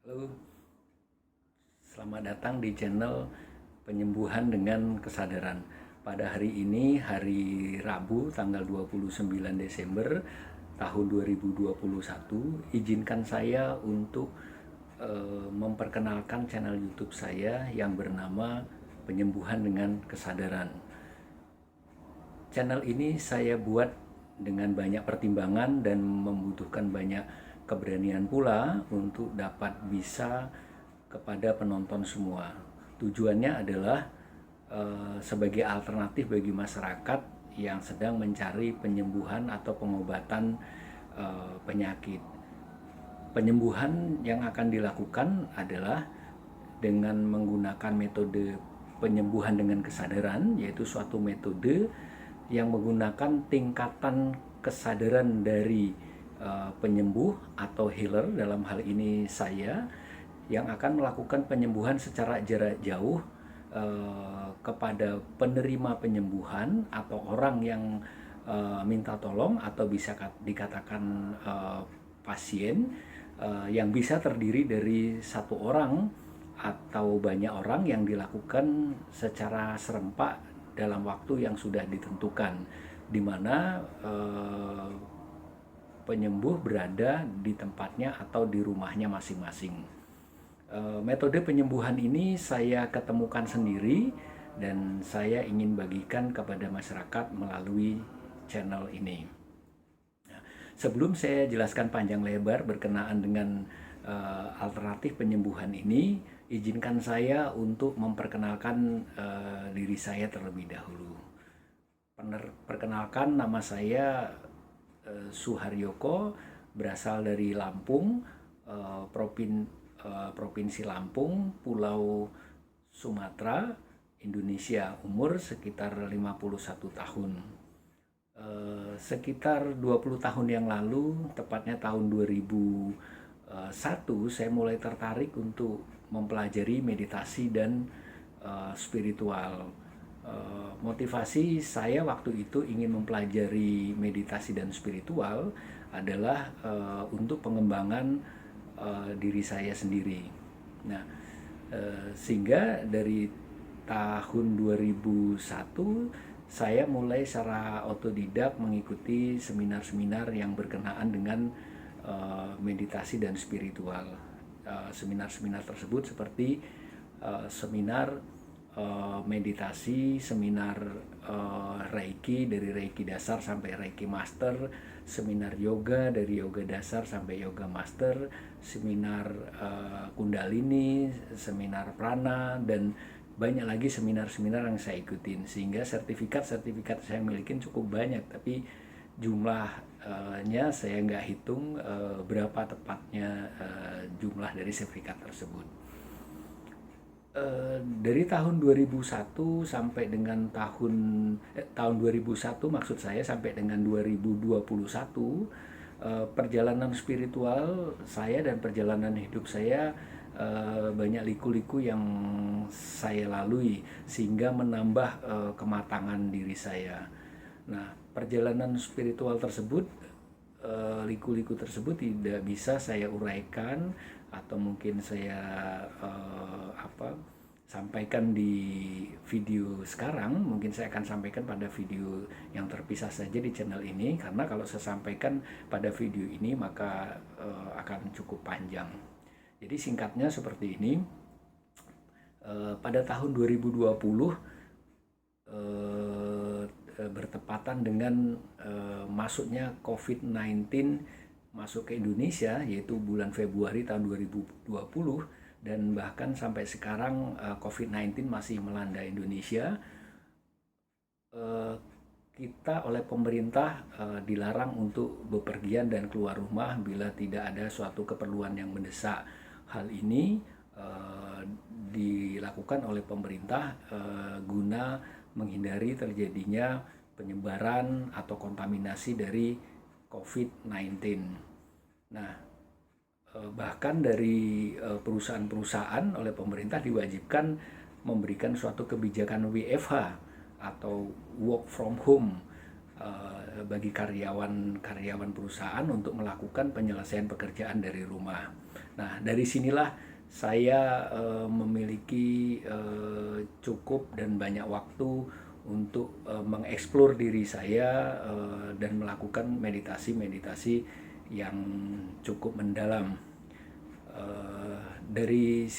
Halo, selamat datang di channel Penyembuhan dengan Kesadaran. Pada hari ini, hari Rabu, tanggal 29 Desember tahun 2021, izinkan saya untuk memperkenalkan channel YouTube saya yang bernama Penyembuhan dengan Kesadaran. Channel ini saya buat dengan banyak pertimbangan dan membutuhkan banyak keberanian pula untuk dapat bisa kepada penonton semua. Tujuannya adalah sebagai alternatif bagi masyarakat yang sedang mencari penyembuhan atau pengobatan penyakit. Penyembuhan yang akan dilakukan adalah dengan menggunakan metode penyembuhan dengan kesadaran, yaitu suatu metode yang menggunakan tingkatan kesadaran dari penyembuh atau healer, dalam hal ini saya, yang akan melakukan penyembuhan secara jarak jauh kepada penerima penyembuhan atau orang yang minta tolong, atau bisa dikatakan pasien, yang bisa terdiri dari satu orang atau banyak orang, yang dilakukan secara serempak dalam waktu yang sudah ditentukan, di mana penyembuh berada di tempatnya atau di rumahnya masing-masing. Metode penyembuhan ini saya ketemukan sendiri dan saya ingin bagikan kepada masyarakat melalui channel ini. Sebelum saya jelaskan panjang lebar berkenaan dengan alternatif penyembuhan ini, izinkan saya untuk memperkenalkan diri saya terlebih dahulu. Perkenalkan, nama saya Suharyoko, berasal dari Lampung, Provinsi Lampung, Pulau Sumatera, Indonesia. Umur sekitar 51 tahun. Sekitar 20 tahun yang lalu, tepatnya tahun 2001, saya mulai tertarik untuk mempelajari meditasi dan spiritual. Motivasi saya waktu itu ingin mempelajari meditasi dan spiritual adalah untuk pengembangan diri saya sendiri. Nah, sehingga dari tahun 2001 saya mulai secara otodidak mengikuti seminar-seminar yang berkenaan dengan meditasi dan spiritual. Seminar-seminar tersebut seperti seminar meditasi, seminar Reiki, dari Reiki dasar sampai Reiki Master, seminar yoga dari yoga dasar sampai yoga master, seminar Kundalini, seminar prana, dan banyak lagi seminar-seminar yang saya ikutin, sehingga sertifikat saya milikin cukup banyak, tapi jumlahnya saya nggak hitung berapa tepatnya jumlah dari sertifikat tersebut. Dari tahun 2001 sampai dengan tahun 2001, maksud saya, sampai dengan 2021, perjalanan spiritual saya dan perjalanan hidup saya banyak liku-liku yang saya lalui, sehingga menambah kematangan diri saya. Nah, perjalanan spiritual tersebut, liku-liku tersebut tidak bisa saya uraikan atau mungkin saya sampaikan di video sekarang. Mungkin saya akan sampaikan pada video yang terpisah saja di channel ini, karena kalau saya sampaikan pada video ini maka akan cukup panjang. Jadi singkatnya seperti ini. Pada tahun 2020, bertepatan dengan masuknya COVID-19 masuk ke Indonesia, yaitu bulan Februari tahun 2020, dan bahkan sampai sekarang COVID-19 masih melanda Indonesia. Kita oleh pemerintah dilarang untuk bepergian dan keluar rumah bila tidak ada suatu keperluan yang mendesak. Hal ini dilakukan oleh pemerintah guna menghindari terjadinya penyebaran atau kontaminasi dari COVID-19. Nah, bahkan dari perusahaan-perusahaan oleh pemerintah diwajibkan memberikan suatu kebijakan WFH atau work from home bagi karyawan perusahaan untuk melakukan penyelesaian pekerjaan dari rumah. Nah, dari sinilah saya memiliki cukup dan banyak waktu untuk mengeksplor diri saya dan melakukan meditasi-meditasi yang cukup mendalam. Dari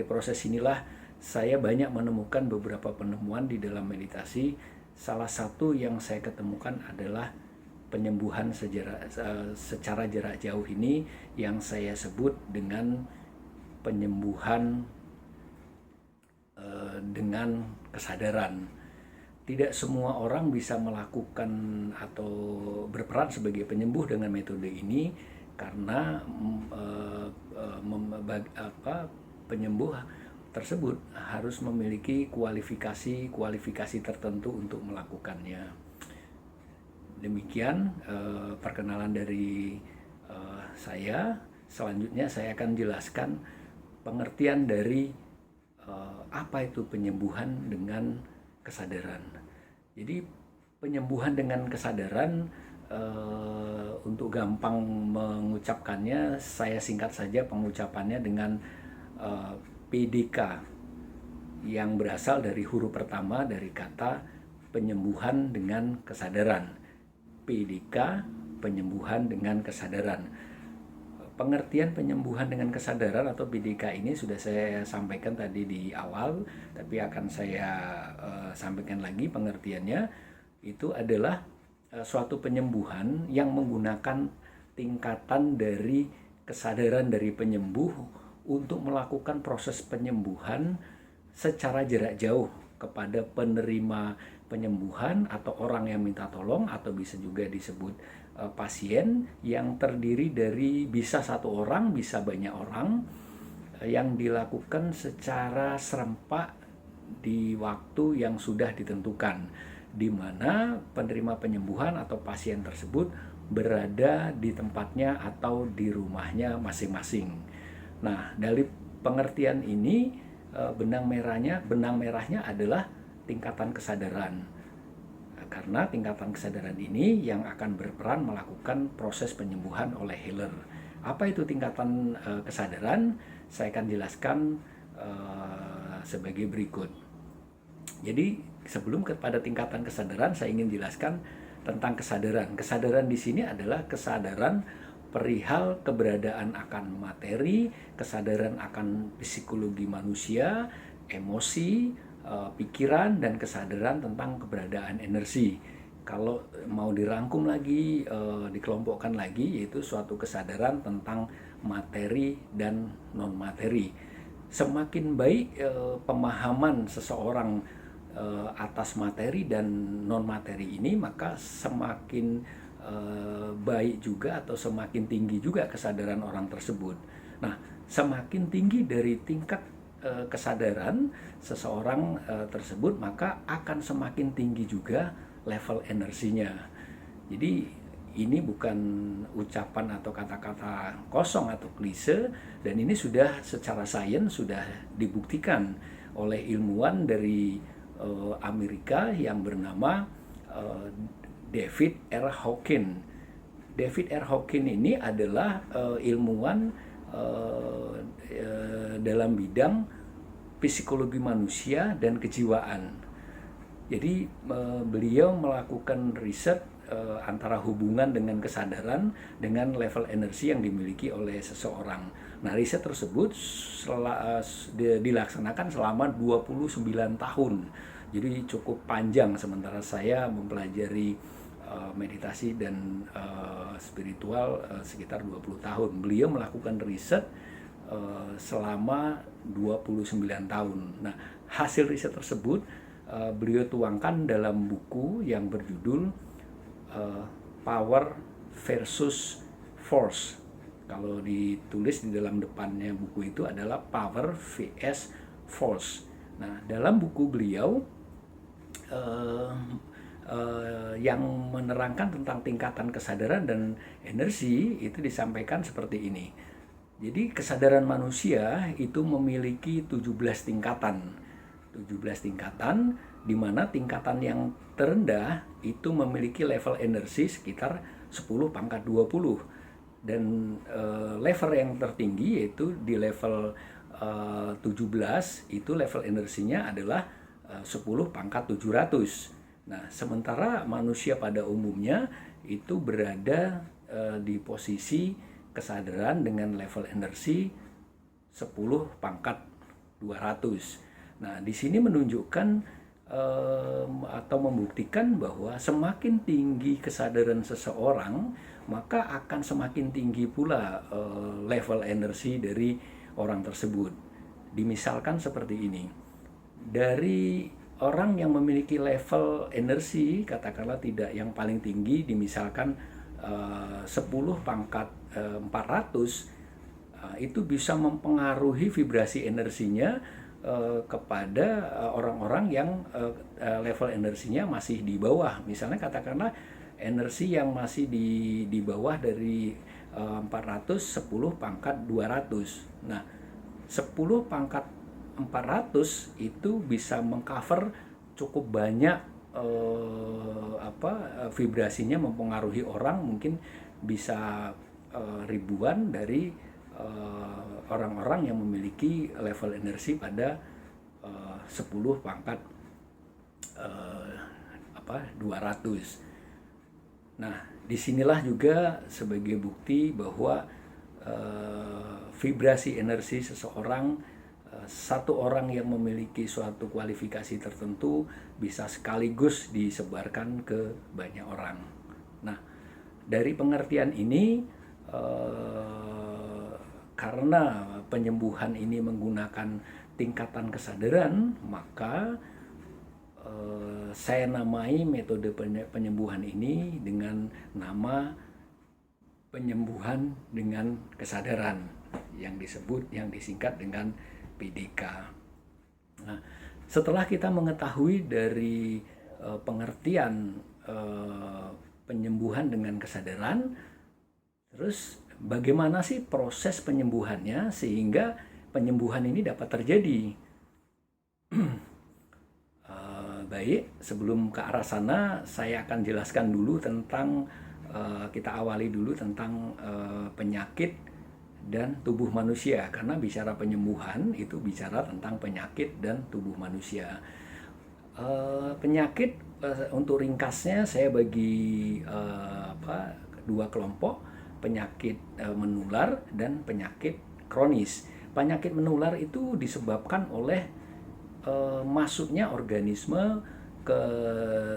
proses inilah saya banyak menemukan beberapa penemuan di dalam meditasi. Salah satu yang saya ketemukan adalah penyembuhan secara jarak jauh ini yang saya sebut dengan penyembuhan dengan kesadaran. Tidak semua orang bisa melakukan atau berperan sebagai penyembuh dengan metode ini karena penyembuh tersebut harus memiliki kualifikasi tertentu untuk melakukannya. Demikian perkenalan dari saya. Selanjutnya saya akan jelaskan pengertian dari apa itu penyembuhan dengan kesadaran. Jadi penyembuhan dengan kesadaran, untuk gampang mengucapkannya, saya singkat saja pengucapannya dengan PDK yang berasal dari huruf pertama dari kata penyembuhan dengan kesadaran. PDK, penyembuhan dengan kesadaran. Pengertian penyembuhan dengan kesadaran atau PDK ini sudah saya sampaikan tadi di awal, tapi akan saya sampaikan lagi pengertiannya. Itu adalah suatu penyembuhan yang menggunakan tingkatan dari kesadaran dari penyembuh untuk melakukan proses penyembuhan secara jarak jauh kepada penerima penyembuhan atau orang yang minta tolong, atau bisa juga disebut pasien, yang terdiri dari bisa satu orang, bisa banyak orang, yang dilakukan secara serempak di waktu yang sudah ditentukan, di mana penerima penyembuhan atau pasien tersebut berada di tempatnya atau di rumahnya masing-masing. Nah, dari pengertian ini, benang merahnya adalah tingkatan kesadaran. Karena tingkatan kesadaran ini yang akan berperan melakukan proses penyembuhan oleh healer. Apa itu tingkatan kesadaran? Saya akan jelaskan sebagai berikut. Jadi sebelum kepada tingkatan kesadaran, saya ingin jelaskan tentang kesadaran. Kesadaran di sini adalah kesadaran perihal keberadaan akan materi, kesadaran akan psikologi manusia, emosi, pikiran, dan kesadaran tentang keberadaan energi. Kalau mau dirangkum lagi, dikelompokkan lagi, yaitu suatu kesadaran tentang materi dan non-materi. Semakin baik pemahaman seseorang atas materi dan non-materi ini, maka semakin baik juga atau semakin tinggi juga kesadaran orang tersebut. Nah, semakin tinggi dari tingkat kesadaran seseorang tersebut, maka akan semakin tinggi juga level energinya. Jadi ini bukan ucapan atau kata-kata kosong atau klise, dan ini sudah secara sains sudah dibuktikan oleh ilmuwan dari Amerika yang bernama David R. Hawkins. David R. Hawkins ini adalah ilmuwan dalam bidang psikologi manusia dan kejiwaan. Jadi beliau melakukan riset antara hubungan dengan kesadaran dengan level energi yang dimiliki oleh seseorang. Nah, riset tersebut dilaksanakan selama 29 tahun. Jadi cukup panjang, sementara saya mempelajari meditasi dan spiritual sekitar 20 tahun. Beliau melakukan riset selama 29 tahun. Nah, hasil riset tersebut beliau tuangkan dalam buku yang berjudul Power versus Force. Kalau ditulis di dalam depannya buku itu adalah Power vs Force. Nah, dalam buku beliau yang menerangkan tentang tingkatan kesadaran dan energi itu disampaikan seperti ini. Jadi kesadaran manusia itu memiliki 17 tingkatan. 17 tingkatan, di mana tingkatan yang terendah itu memiliki level energi sekitar 10 pangkat 20. Dan level yang tertinggi yaitu di level 17 itu level energinya adalah 10 pangkat 700. Nah, sementara manusia pada umumnya itu berada di posisi kesadaran dengan level energi 10 pangkat 200. Nah, di sini menunjukkan atau membuktikan bahwa semakin tinggi kesadaran seseorang, maka akan semakin tinggi pula level energi dari orang tersebut. Dimisalkan seperti ini. Dari orang yang memiliki level energi, katakanlah tidak yang paling tinggi, dimisalkan 10 pangkat 400, itu bisa mempengaruhi vibrasi energinya kepada orang-orang yang level energinya masih di bawah. Misalnya katakanlah energi yang masih di bawah dari 400, 10 pangkat 200. Nah, 10 pangkat 400 itu bisa mengcover cukup banyak vibrasinya mempengaruhi orang, mungkin bisa ribuan dari orang-orang yang memiliki level energi pada 10 pangkat 200. Nah, disinilah juga sebagai bukti bahwa vibrasi energi seseorang, satu orang yang memiliki suatu kualifikasi tertentu bisa sekaligus disebarkan ke banyak orang. Nah, dari pengertian ini, karena penyembuhan ini menggunakan tingkatan kesadaran, maka saya namai metode penyembuhan ini dengan nama penyembuhan dengan kesadaran yang disingkat dengan PDK. Nah, setelah kita mengetahui dari pengertian penyembuhan dengan kesadaran, terus bagaimana sih proses penyembuhannya sehingga penyembuhan ini dapat terjadi? Baik, sebelum ke arah sana, saya akan jelaskan dulu tentang, kita awali dulu tentang penyakit dan tubuh manusia. Karena bicara penyembuhan itu bicara tentang penyakit dan tubuh manusia. Penyakit, untuk ringkasnya saya bagi dua kelompok, penyakit menular dan penyakit kronis. Penyakit menular itu disebabkan oleh masuknya organisme ke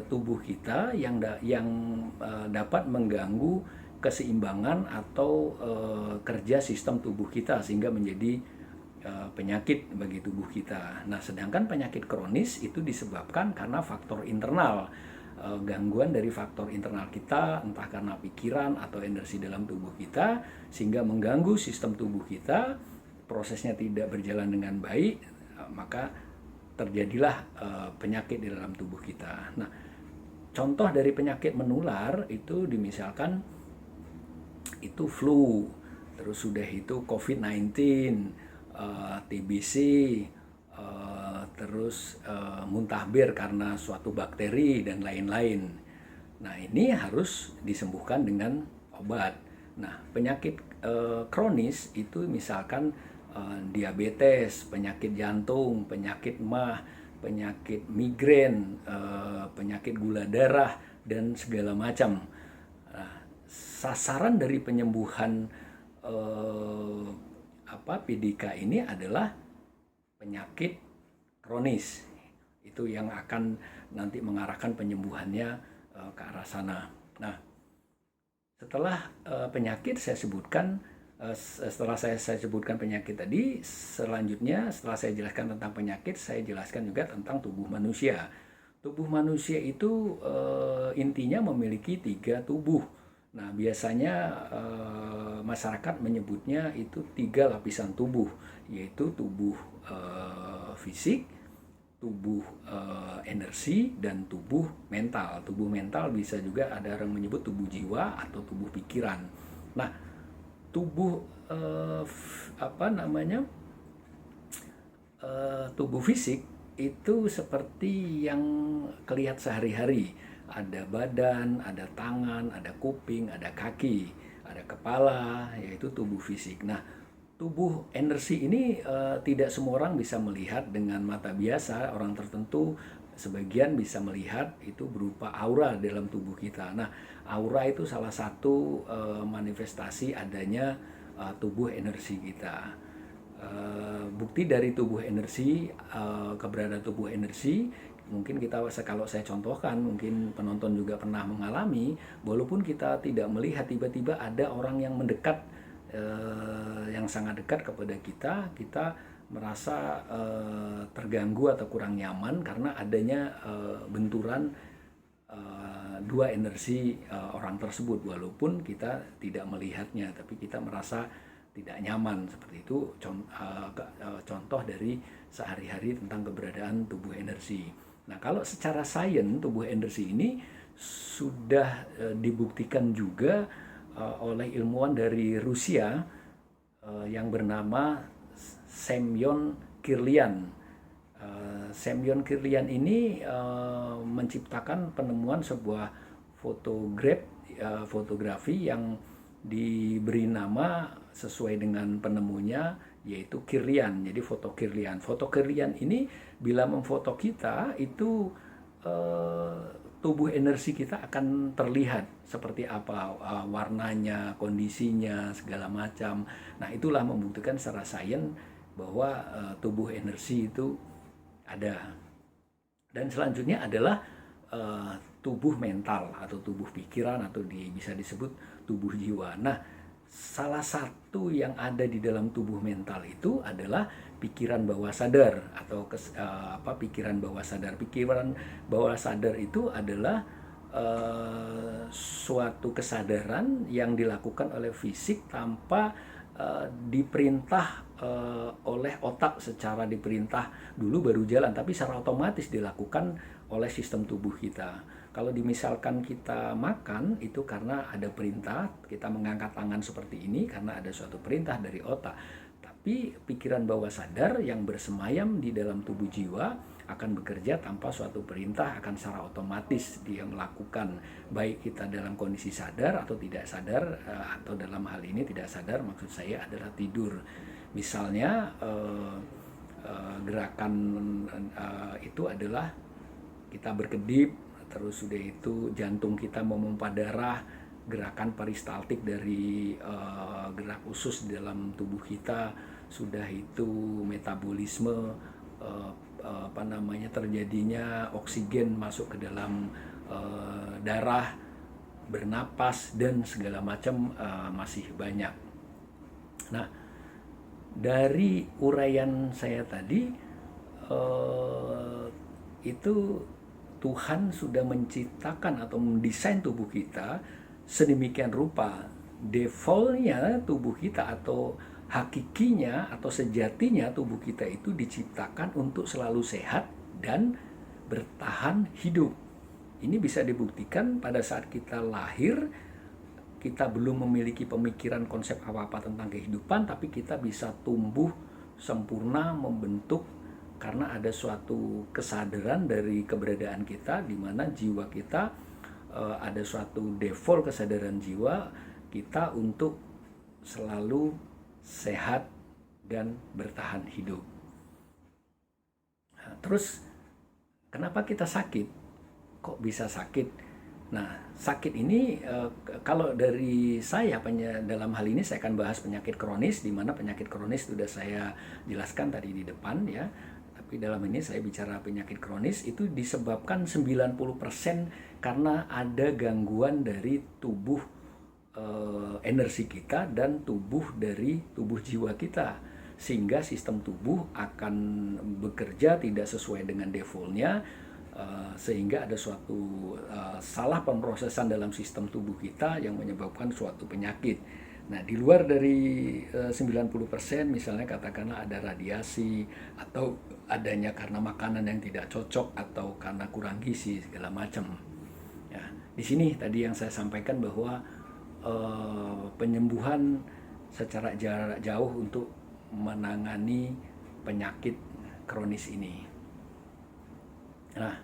tubuh kita yang dapat mengganggu keseimbangan atau kerja sistem tubuh kita sehingga menjadi penyakit bagi tubuh kita. Nah, sedangkan penyakit kronis itu disebabkan karena faktor internal, gangguan dari faktor internal kita, entah karena pikiran atau energi dalam tubuh kita, sehingga mengganggu sistem tubuh kita, prosesnya tidak berjalan dengan baik, maka terjadilah penyakit di dalam tubuh kita. Nah, contoh dari penyakit menular itu dimisalkan itu flu, terus sudah itu COVID-19, TBC, terus muntaber karena suatu bakteri dan lain-lain. Nah, ini harus disembuhkan dengan obat. Nah, penyakit kronis itu misalkan diabetes, penyakit jantung, penyakit mah, penyakit migrain, penyakit gula darah, dan segala macam. Nah, sasaran dari penyembuhan PDK ini adalah penyakit kronis. Itu yang akan nanti mengarahkan penyembuhannya ke arah sana. Nah, setelah penyakit saya sebutkan, setelah saya sebutkan penyakit tadi, selanjutnya setelah saya jelaskan tentang penyakit, saya jelaskan juga tentang tubuh manusia. Tubuh manusia itu intinya memiliki 3 tubuh. Nah, biasanya masyarakat menyebutnya itu 3 lapisan tubuh, yaitu tubuh fisik, tubuh energi, dan tubuh mental. Tubuh mental bisa juga ada orang menyebut tubuh jiwa atau tubuh pikiran. Nah, tubuh tubuh fisik itu seperti yang kelihatan sehari-hari. Ada badan, ada tangan, ada kuping, ada kaki, ada kepala, yaitu tubuh fisik. Nah, tubuh energi ini tidak semua orang bisa melihat dengan mata biasa. Orang tertentu sebagian bisa melihat itu berupa aura dalam tubuh kita. Nah, aura itu salah satu manifestasi adanya tubuh energi kita. Bukti dari tubuh energi, keberadaan tubuh energi, mungkin kita, kalau saya contohkan, mungkin penonton juga pernah mengalami, walaupun kita tidak melihat, tiba-tiba ada orang yang mendekat, yang sangat dekat kepada kita merasa terganggu atau kurang nyaman karena adanya benturan dua energi orang tersebut, walaupun kita tidak melihatnya, tapi kita merasa tidak nyaman. Seperti itu contoh dari sehari-hari tentang keberadaan tubuh energi. Nah, kalau secara sains tubuh energi ini sudah dibuktikan juga oleh ilmuwan dari Rusia yang bernama Semyon Kirlian. Semyon Kirlian ini menciptakan penemuan sebuah fotografi yang diberi nama sesuai dengan penemunya, yaitu Kirlian. Jadi foto Kirlian. Foto Kirlian ini bila memfoto kita itu tubuh energi kita akan terlihat seperti apa, warnanya, kondisinya, segala macam. Nah, itulah membuktikan secara sains bahwa tubuh energi itu ada. Dan selanjutnya adalah tubuh mental atau tubuh pikiran, atau bisa disebut tubuh jiwa. Nah, salah satu yang ada di dalam tubuh mental itu adalah pikiran bawah sadar atau pikiran bawah sadar. Pikiran bawah sadar itu adalah suatu kesadaran yang dilakukan oleh fisik tanpa diperintah oleh otak, secara diperintah dulu baru jalan, tapi secara otomatis dilakukan oleh sistem tubuh kita. Kalau misalkan kita makan, itu karena ada perintah, kita mengangkat tangan seperti ini karena ada suatu perintah dari otak. Tapi pikiran bawah sadar yang bersemayam di dalam tubuh jiwa akan bekerja tanpa suatu perintah, akan secara otomatis dia melakukan, baik kita dalam kondisi sadar atau tidak sadar, atau dalam hal ini tidak sadar, maksud saya adalah tidur. Misalnya gerakan itu adalah kita berkedip, terus sudah itu jantung kita memompa darah, gerakan peristaltik dari gerak usus dalam tubuh kita, sudah itu metabolisme, terjadinya oksigen masuk ke dalam darah, bernapas, dan segala macam masih banyak. Nah, dari uraian saya tadi, itu Tuhan sudah menciptakan atau mendesain tubuh kita sedemikian rupa. Defaultnya tubuh kita atau hakikinya atau sejatinya tubuh kita itu diciptakan untuk selalu sehat dan bertahan hidup. Ini bisa dibuktikan pada saat kita lahir, kita belum memiliki pemikiran konsep apa-apa tentang kehidupan, tapi kita bisa tumbuh sempurna, membentuk, karena ada suatu kesadaran dari keberadaan kita, di mana jiwa kita ada suatu default kesadaran jiwa kita untuk selalu sehat dan bertahan hidup. Nah, terus kenapa kita sakit? Kok bisa sakit? Nah, sakit ini kalau dari saya, dalam hal ini saya akan bahas penyakit kronis, di mana penyakit kronis sudah saya jelaskan tadi di depan ya. Tapi dalam ini saya bicara penyakit kronis itu disebabkan 90% karena ada gangguan dari tubuh energi kita dan tubuh jiwa kita, sehingga sistem tubuh akan bekerja tidak sesuai dengan defaultnya, sehingga ada suatu salah pemrosesan dalam sistem tubuh kita yang menyebabkan suatu penyakit. Nah, di luar dari 90%, misalnya katakanlah ada radiasi, atau adanya karena makanan yang tidak cocok, atau karena kurang gizi, segala macam. Ya, di sini tadi yang saya sampaikan bahwa penyembuhan secara jarak jauh untuk menangani penyakit kronis ini. Nah,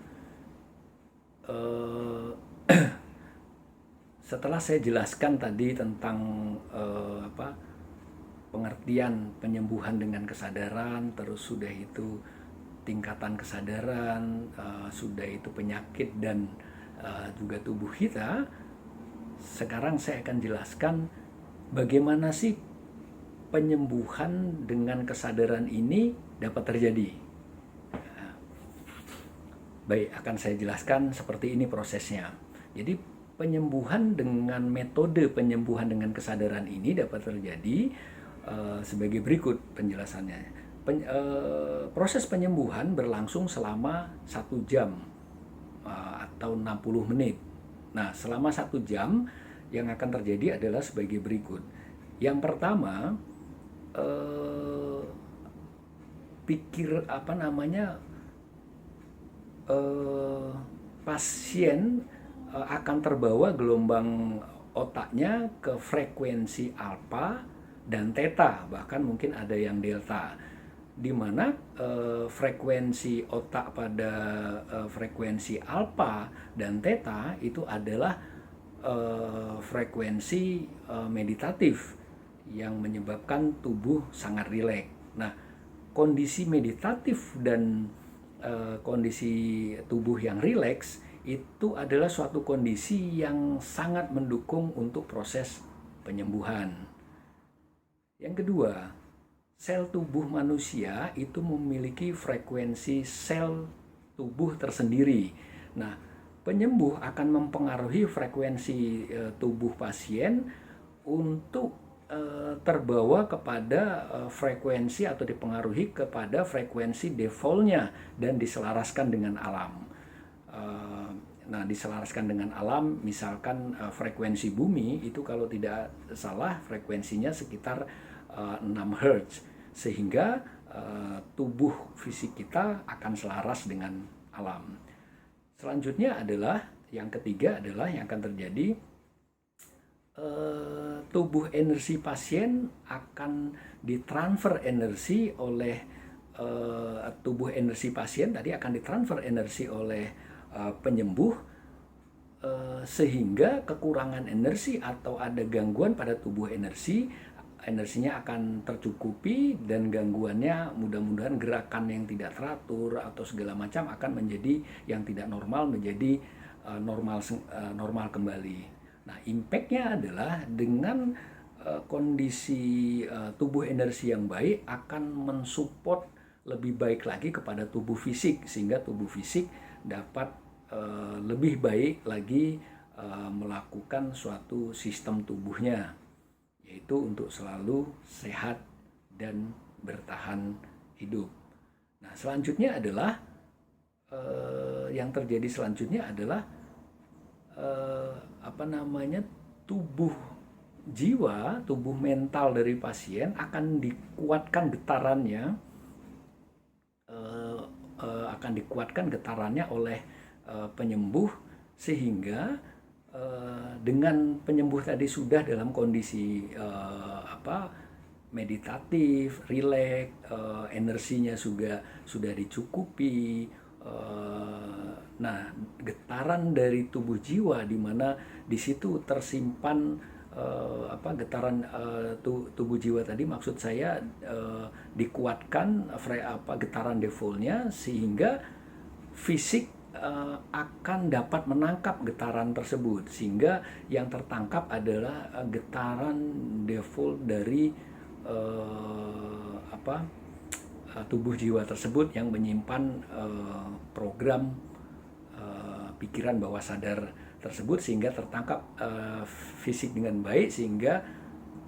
setelah saya jelaskan tadi tentang pengertian penyembuhan dengan kesadaran, terus sudah itu tingkatan kesadaran, sudah itu penyakit dan juga tubuh kita. Sekarang saya akan jelaskan bagaimana sih penyembuhan dengan kesadaran ini dapat terjadi. Baik, akan saya jelaskan seperti ini prosesnya. Jadi penyembuhan dengan metode penyembuhan dengan kesadaran ini dapat terjadi sebagai berikut penjelasannya. Proses penyembuhan berlangsung selama 1 jam atau 60 menit. Nah, selama 1 jam yang akan terjadi adalah sebagai berikut. Yang pertama, pasien akan terbawa gelombang otaknya ke frekuensi alfa dan theta, bahkan mungkin ada yang delta, di mana frekuensi otak pada frekuensi alfa dan theta itu adalah frekuensi meditatif yang menyebabkan tubuh sangat rileks. Nah, kondisi meditatif dan kondisi tubuh yang rileks itu adalah suatu kondisi yang sangat mendukung untuk proses penyembuhan. Yang kedua, sel tubuh manusia itu memiliki frekuensi sel tubuh tersendiri. Nah, penyembuh akan mempengaruhi frekuensi tubuh pasien untuk terbawa kepada frekuensi atau dipengaruhi kepada frekuensi defaultnya dan diselaraskan dengan alam. Nah, diselaraskan dengan alam, misalkan frekuensi bumi itu kalau tidak salah frekuensinya sekitar 6 Hz, sehingga tubuh fisik kita akan selaras dengan alam. Selanjutnya adalah, yang ketiga adalah yang akan terjadi, tubuh energi pasien akan ditransfer energi oleh tubuh energi pasien tadi akan ditransfer energi oleh penyembuh, sehingga kekurangan energi atau ada gangguan pada tubuh energinya akan tercukupi, dan gangguannya mudah-mudahan gerakan yang tidak teratur atau segala macam akan menjadi yang tidak normal menjadi normal kembali. Nah, impact-nya adalah dengan kondisi tubuh energi yang baik akan mensupport lebih baik lagi kepada tubuh fisik, sehingga tubuh fisik dapat lebih baik lagi melakukan suatu sistem tubuhnya, yaitu untuk selalu sehat dan bertahan hidup. Nah, selanjutnya adalah yang terjadi selanjutnya adalah tubuh jiwa, tubuh mental dari pasien akan dikuatkan getarannya oleh penyembuh, sehingga dengan penyembuh tadi sudah dalam kondisi meditatif, rileks, energinya sudah dicukupi. Nah, getaran dari tubuh jiwa, di mana di situ tersimpan getaran tubuh jiwa tadi, maksud saya dikuatkan getaran defaultnya, sehingga fisik akan dapat menangkap getaran tersebut, sehingga yang tertangkap adalah getaran default dari tubuh jiwa tersebut yang menyimpan program pikiran bawah sadar tersebut, sehingga tertangkap fisik dengan baik, sehingga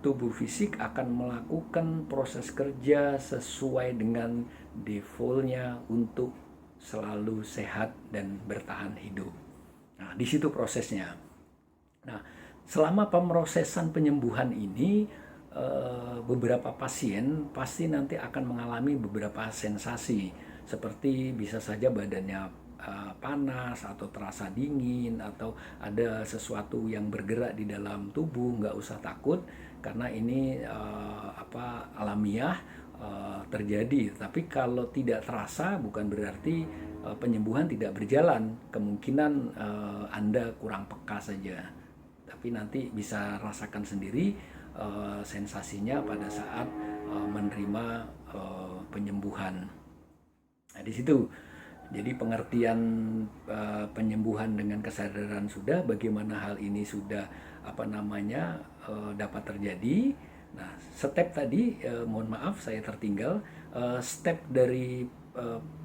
tubuh fisik akan melakukan proses kerja sesuai dengan defaultnya untuk selalu sehat dan bertahan hidup. Nah, di situ prosesnya. Nah, selama pemrosesan penyembuhan ini, beberapa pasien pasti nanti akan mengalami beberapa sensasi, seperti bisa saja badannya panas atau terasa dingin, atau ada sesuatu yang bergerak di dalam tubuh. Nggak usah takut, karena ini alamiah terjadi. Tapi kalau tidak terasa bukan berarti penyembuhan tidak berjalan. Kemungkinan Anda kurang peka saja. tapi nanti bisa rasakan sendiri sensasinya pada saat menerima penyembuhan. Nah, di situ jadi pengertian penyembuhan dengan kesadaran sudah, bagaimana hal ini sudah dapat terjadi. Nah, step tadi mohon maaf saya tertinggal. Step dari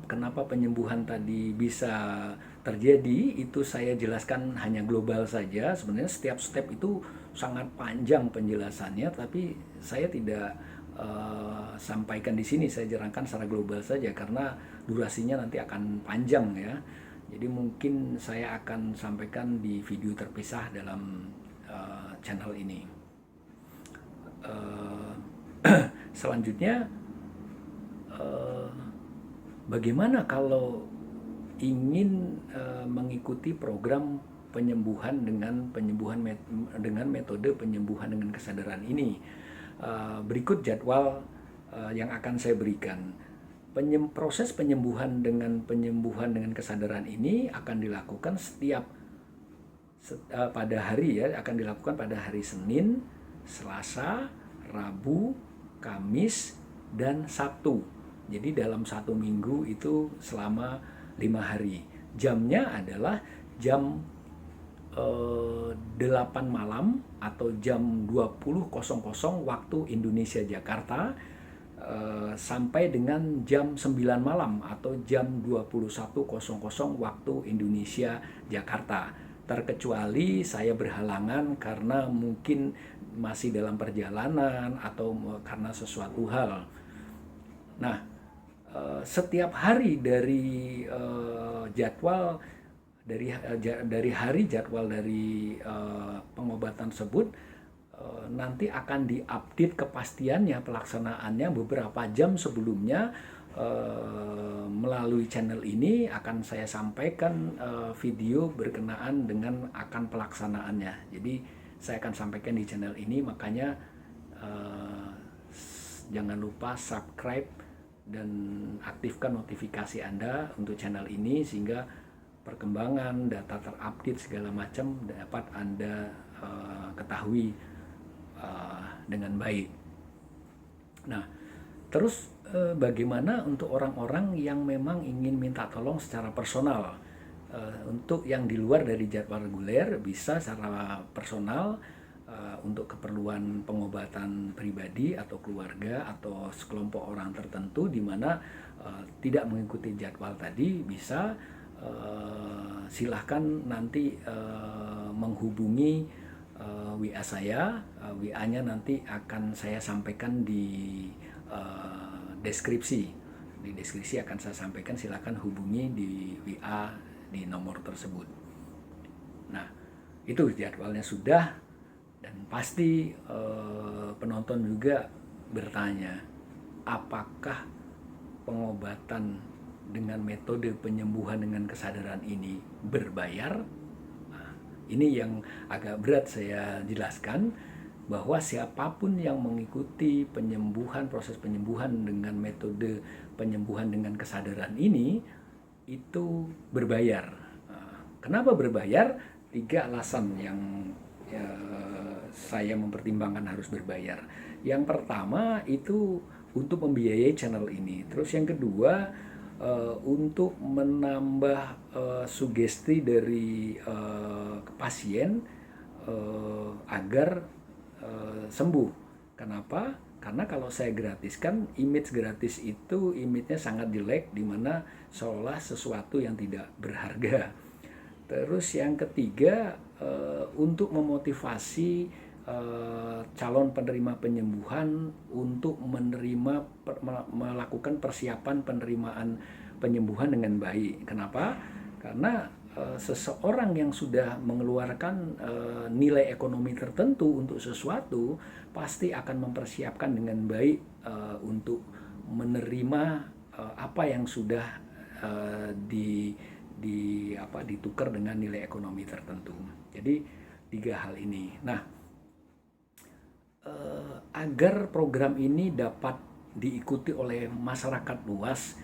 kenapa penyembuhan tadi bisa terjadi itu saya jelaskan hanya global saja. Sebenarnya setiap step itu sangat panjang penjelasannya, tapi saya tidak sampaikan di sini. Saya jerangkan secara global saja karena durasinya nanti akan panjang ya. Jadi mungkin saya akan sampaikan di video terpisah dalam channel ini. Selanjutnya, bagaimana kalau ingin mengikuti program penyembuhan dengan metode penyembuhan dengan kesadaran ini? Berikut jadwal yang akan saya berikan. Proses penyembuhan dengan kesadaran ini akan dilakukan pada hari akan dilakukan pada hari Senin, Selasa, Rabu, Kamis, dan Sabtu. Jadi dalam 1 minggu itu selama 5 hari. Jamnya adalah jam 8 malam atau jam 20.00 waktu Indonesia Jakarta sampai dengan jam 9 malam atau jam 21.00 waktu Indonesia Jakarta. Terkecuali saya berhalangan karena mungkin masih dalam perjalanan atau karena sesuatu hal. Nah, setiap hari dari jadwal dari pengobatan tersebut nanti akan diupdate kepastiannya pelaksanaannya beberapa jam sebelumnya. Melalui channel ini akan saya sampaikan video berkenaan dengan akan pelaksanaannya. Jadi saya akan sampaikan di channel ini, makanya jangan lupa subscribe dan aktifkan notifikasi Anda untuk channel ini sehingga perkembangan data terupdate segala macam dapat Anda ketahui dengan baik. Nah, terus bagaimana untuk orang-orang yang memang ingin minta tolong secara personal? Untuk yang di luar dari jadwal reguler bisa secara personal untuk keperluan pengobatan pribadi atau keluarga atau sekelompok orang tertentu di mana tidak mengikuti jadwal tadi, bisa silahkan nanti menghubungi WA saya. WA-nya nanti akan saya sampaikan di deskripsi. Di deskripsi akan saya sampaikan, silahkan hubungi di WA di nomor tersebut. Nah, itu jadwalnya sudah, dan pasti penonton juga bertanya, apakah pengobatan dengan metode penyembuhan dengan kesadaran ini berbayar? Nah, ini yang agak berat saya jelaskan, bahwa siapapun yang mengikuti proses penyembuhan dengan metode penyembuhan dengan kesadaran ini itu berbayar. Kenapa berbayar? 3 alasan yang saya mempertimbangkan harus berbayar. Yang pertama itu untuk membiayai channel ini. Terus yang kedua untuk menambah sugesti dari pasien agar sembuh. Kenapa? Karena kalau saya gratiskan, image gratis itu image-nya sangat jelek, di mana seolah sesuatu yang tidak berharga. Terus yang ketiga, untuk memotivasi calon penerima penyembuhan untuk melakukan persiapan penerimaan penyembuhan dengan baik. Kenapa? Karena seseorang yang sudah mengeluarkan nilai ekonomi tertentu untuk sesuatu pasti akan mempersiapkan dengan baik untuk menerima apa yang sudah ditukar dengan nilai ekonomi tertentu. Jadi 3 hal ini. Nah, agar program ini dapat diikuti oleh masyarakat luas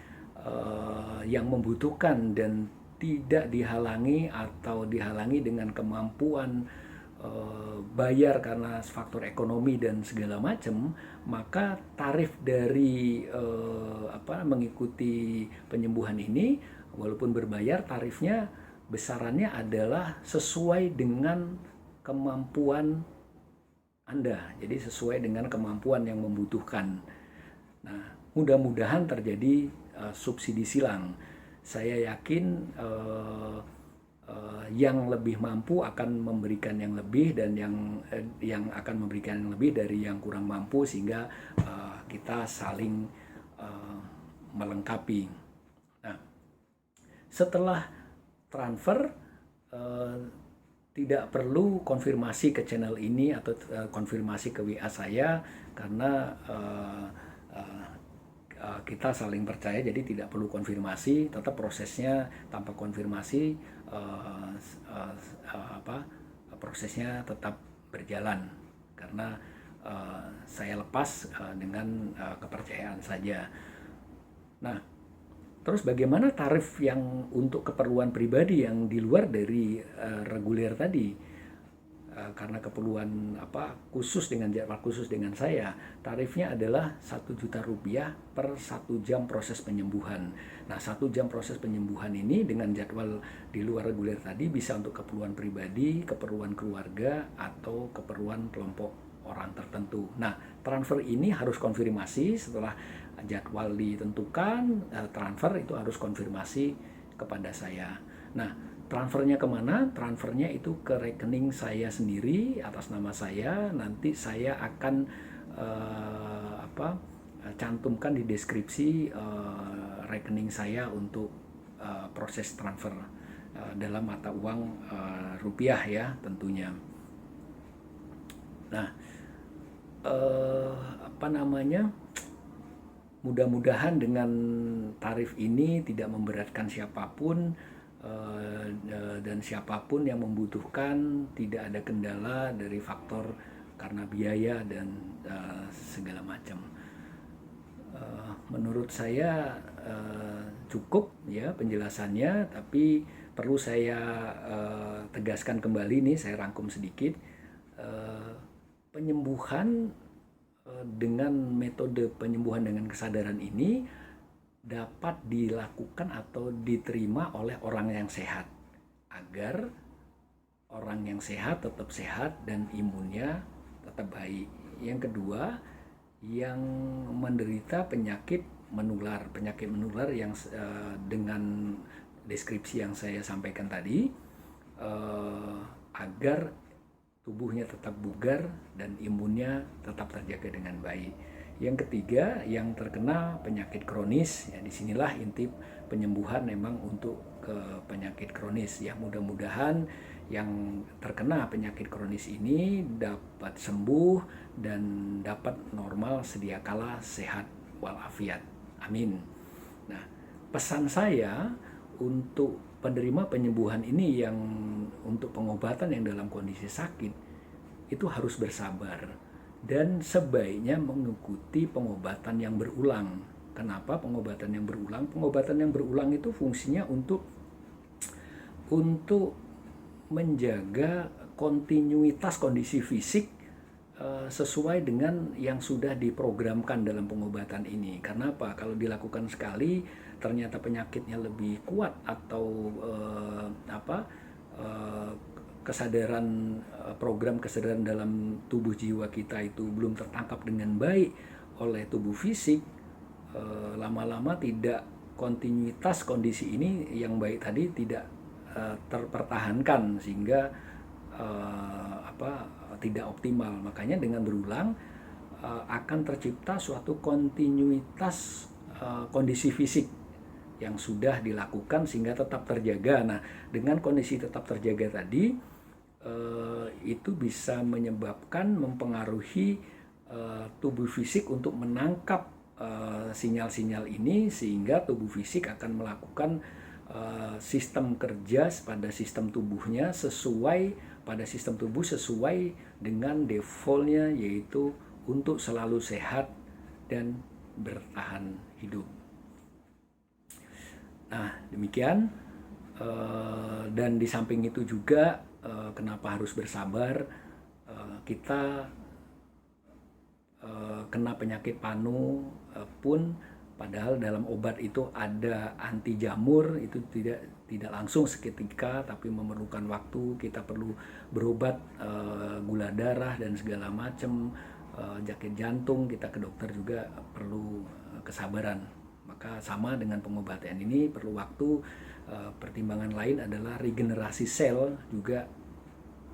yang membutuhkan dan tidak dihalangi dengan kemampuan bayar karena faktor ekonomi dan segala macam, maka tarif dari mengikuti penyembuhan ini walaupun berbayar, tarifnya besarannya adalah sesuai dengan kemampuan Anda. Jadi sesuai dengan kemampuan yang membutuhkan. Nah, mudah-mudahan terjadi subsidi silang. Saya yakin yang lebih mampu akan memberikan yang lebih, dan yang akan memberikan yang lebih dari yang kurang mampu, sehingga kita saling melengkapi. Nah, setelah transfer tidak perlu konfirmasi ke channel ini atau konfirmasi ke WA saya, karena kita saling percaya, jadi tidak perlu konfirmasi. Tetap prosesnya tanpa konfirmasi, prosesnya tetap berjalan, karena saya lepas dengan kepercayaan saja. Nah, terus bagaimana tarif yang untuk keperluan pribadi yang di luar dari reguler tadi? Karena keperluan khusus dengan jadwal khusus dengan saya, tarifnya adalah Rp1.000.000 per 1 jam proses penyembuhan. Nah, 1 jam proses penyembuhan ini dengan jadwal di luar reguler tadi bisa untuk keperluan pribadi, keperluan keluarga, atau keperluan kelompok orang tertentu. Nah, transfer ini harus konfirmasi setelah jadwal ditentukan. Transfer itu harus konfirmasi kepada saya. Nah, transfernya kemana? Transfernya itu ke rekening saya sendiri atas nama saya. Nanti saya akan cantumkan di deskripsi rekening saya untuk proses transfer dalam mata uang rupiah ya tentunya. Nah, mudah-mudahan dengan tarif ini tidak memberatkan siapapun, dan siapapun yang membutuhkan tidak ada kendala dari faktor karena biaya dan segala macam. Menurut saya cukup ya penjelasannya, tapi perlu saya tegaskan kembali nih, saya rangkum sedikit. Penyembuhan dengan metode penyembuhan dengan kesadaran ini dapat dilakukan atau diterima oleh orang yang sehat, agar orang yang sehat tetap sehat dan imunnya tetap baik. Yang kedua, yang menderita penyakit menular yang dengan deskripsi yang saya sampaikan tadi, agar tubuhnya tetap bugar dan imunnya tetap terjaga dengan baik. Yang ketiga, yang terkena penyakit kronis, ya disinilah inti penyembuhan memang untuk ke penyakit kronis. Ya mudah-mudahan yang terkena penyakit kronis ini dapat sembuh dan dapat normal sedia kala sehat walafiat. Amin. Nah, pesan saya untuk penerima penyembuhan ini yang untuk pengobatan yang dalam kondisi sakit itu harus bersabar dan sebaiknya mengikuti pengobatan yang berulang. Kenapa pengobatan yang berulang? Pengobatan yang berulang itu fungsinya untuk menjaga kontinuitas kondisi fisik sesuai dengan yang sudah diprogramkan dalam pengobatan ini. Karena apa? Kalau dilakukan sekali ternyata penyakitnya lebih kuat atau program kesadaran dalam tubuh jiwa kita itu belum tertangkap dengan baik oleh tubuh fisik, lama-lama tidak kontinuitas kondisi ini yang baik tadi tidak terpertahankan, sehingga tidak optimal. Makanya dengan berulang akan tercipta suatu kontinuitas kondisi fisik yang sudah dilakukan sehingga tetap terjaga. Nah, dengan kondisi tetap terjaga tadi itu bisa mempengaruhi tubuh fisik untuk menangkap sinyal-sinyal ini, sehingga tubuh fisik akan melakukan sistem kerja pada sistem tubuhnya sesuai dengan defaultnya, yaitu untuk selalu sehat dan bertahan hidup. Nah, demikian. Dan di samping itu juga kenapa harus bersabar. Kita kena penyakit panu pun padahal dalam obat itu ada anti jamur, itu tidak langsung seketika tapi memerlukan waktu. Kita perlu berobat gula darah dan segala macam, sakit jantung, kita ke dokter juga perlu kesabaran. Maka sama dengan pengobatan ini perlu waktu. Pertimbangan lain adalah regenerasi sel juga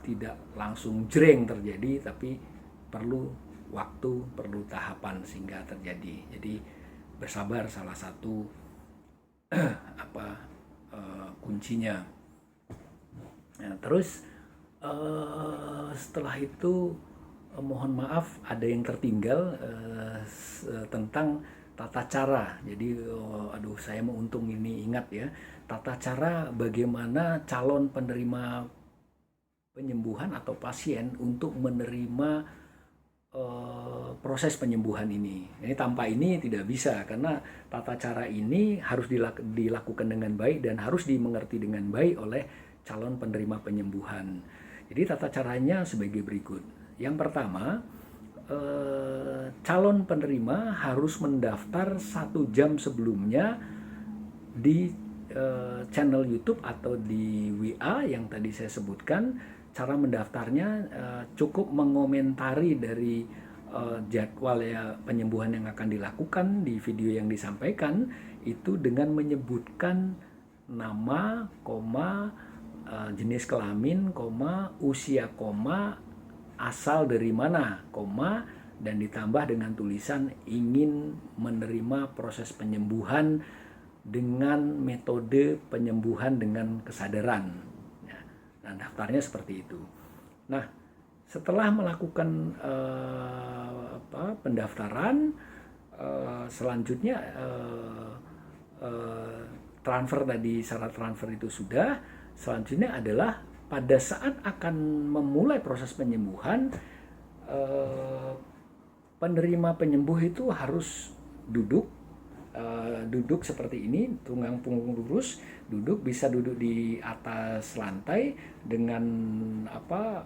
tidak langsung jreng terjadi, tapi perlu waktu, perlu tahapan sehingga terjadi. Jadi bersabar salah satu kuncinya. Nah, terus setelah itu mohon maaf ada yang tertinggal tentang tata cara. Jadi saya mau untung ini ingat ya, tata cara bagaimana calon penerima penyembuhan atau pasien untuk menerima proses penyembuhan ini. Ini tanpa ini tidak bisa, karena tata cara ini harus dilakukan dengan baik dan harus dimengerti dengan baik oleh calon penerima penyembuhan. Jadi tata caranya sebagai berikut. Yang pertama, calon penerima harus mendaftar 1 jam sebelumnya di channel YouTube atau di WA yang tadi saya sebutkan. Cara mendaftarnya cukup mengomentari dari jadwal penyembuhan yang akan dilakukan di video yang disampaikan itu dengan menyebutkan nama, jenis kelamin, usia, asal dari mana, dan ditambah dengan tulisan ingin menerima proses penyembuhan dengan metode penyembuhan dengan kesadaran. Nah, daftarnya seperti itu. Nah, setelah melakukan pendaftaran, selanjutnya transfer tadi, syarat transfer itu sudah. Selanjutnya adalah pada saat akan memulai proses penyembuhan, penerima penyembuh itu harus duduk seperti ini, tunggang punggung lurus, bisa duduk di atas lantai dengan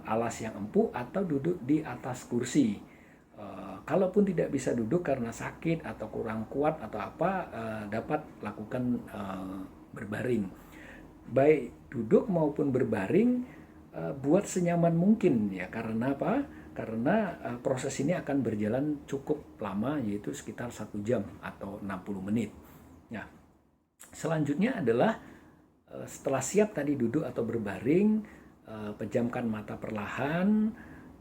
alas yang empuk atau duduk di atas kursi. Kalaupun tidak bisa duduk karena sakit atau kurang kuat atau dapat lakukan berbaring. Baik duduk maupun berbaring, buat senyaman mungkin ya. Karena Karena proses ini akan berjalan cukup lama, yaitu sekitar 1 jam atau 60 menit. Nah, selanjutnya adalah setelah siap tadi duduk atau berbaring, pejamkan mata perlahan,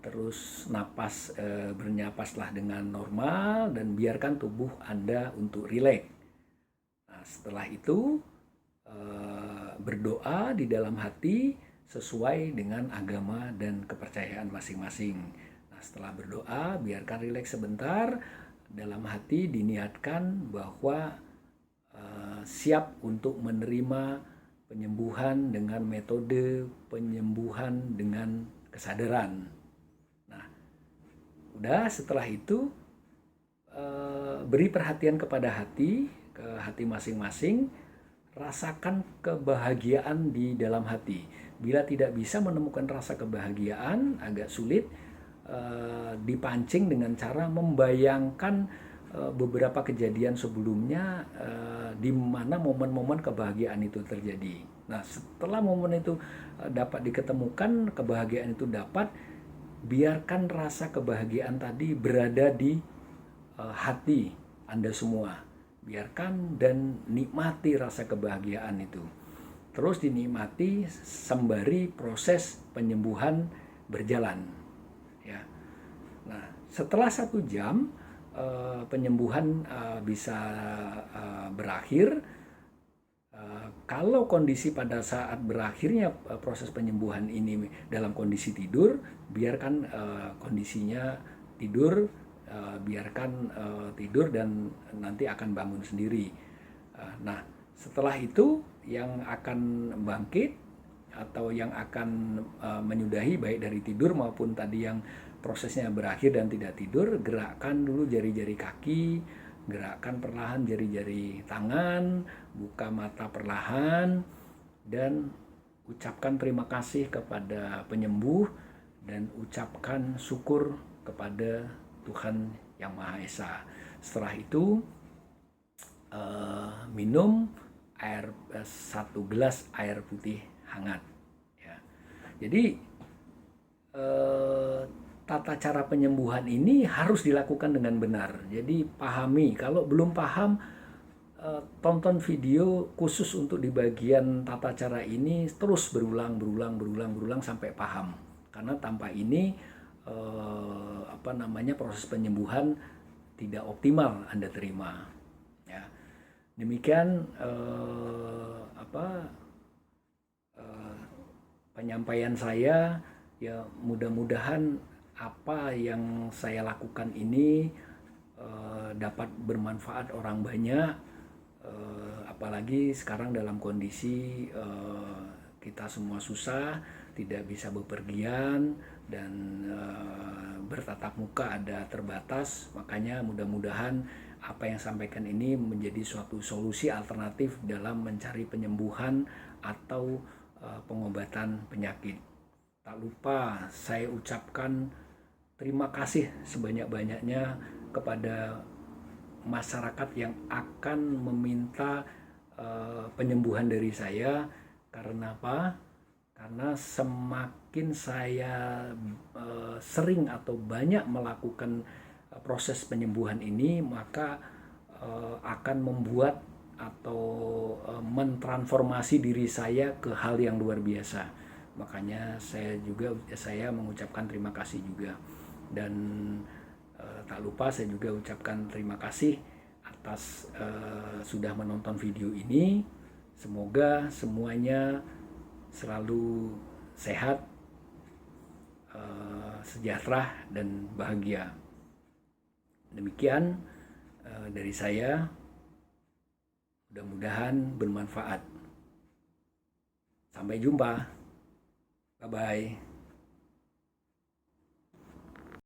terus napas, bernapaslah dengan normal dan biarkan tubuh Anda untuk rileks. Nah, setelah itu berdoa di dalam hati sesuai dengan agama dan kepercayaan masing-masing. Nah, setelah berdoa, biarkan rileks sebentar, dalam hati diniatkan bahwa siap untuk menerima penyembuhan dengan metode penyembuhan dengan kesadaran. Nah, udah setelah itu beri perhatian kepada hati, ke hati masing-masing, rasakan kebahagiaan di dalam hati. Bila tidak bisa menemukan rasa kebahagiaan, agak sulit, dipancing dengan cara membayangkan beberapa kejadian sebelumnya di mana momen-momen kebahagiaan itu terjadi. Nah, setelah momen itu dapat diketemukan, kebahagiaan itu dapat, biarkan rasa kebahagiaan tadi berada di hati Anda semua. Biarkan dan nikmati rasa kebahagiaan itu. Terus dinikmati sembari proses penyembuhan berjalan. Ya. Nah, setelah 1 jam penyembuhan bisa berakhir. Kalau kondisi pada saat berakhirnya proses penyembuhan ini dalam kondisi tidur, biarkan kondisinya tidur, biarkan tidur dan nanti akan bangun sendiri. Nah, setelah itu yang akan bangkit atau yang akan menyudahi baik dari tidur maupun tadi yang prosesnya berakhir dan tidak tidur, gerakkan dulu jari-jari kaki, gerakkan perlahan jari-jari tangan, buka mata perlahan, dan ucapkan terima kasih kepada penyembuh dan ucapkan syukur kepada Tuhan Yang Maha Esa. Setelah itu minum air 1 gelas air putih hangat. Ya. Jadi tata cara penyembuhan ini harus dilakukan dengan benar. Jadi pahami. Kalau belum paham, tonton video khusus untuk di bagian tata cara ini, terus berulang sampai paham. Karena tanpa ini proses penyembuhan tidak optimal Anda terima. Ya. Demikian penyampaian saya. Ya, mudah-mudahan apa yang saya lakukan ini dapat bermanfaat orang banyak, apalagi sekarang dalam kondisi kita semua susah, tidak bisa bepergian, dan bertatap muka ada terbatas. Makanya mudah-mudahan apa yang sampaikan ini menjadi suatu solusi alternatif dalam mencari penyembuhan atau pengobatan penyakit. Tak lupa saya ucapkan terima kasih sebanyak-banyaknya kepada masyarakat yang akan meminta penyembuhan dari saya. Karena apa? Karena semakin saya sering atau banyak melakukan proses penyembuhan ini, maka akan membuat atau mentransformasi diri saya ke hal yang luar biasa. Makanya saya mengucapkan terima kasih juga. Dan tak lupa saya juga ucapkan terima kasih atas sudah menonton video ini. Semoga semuanya selalu sehat, sejahtera, dan bahagia. Demikian dari saya, mudah-mudahan bermanfaat. Sampai jumpa. Bye-bye.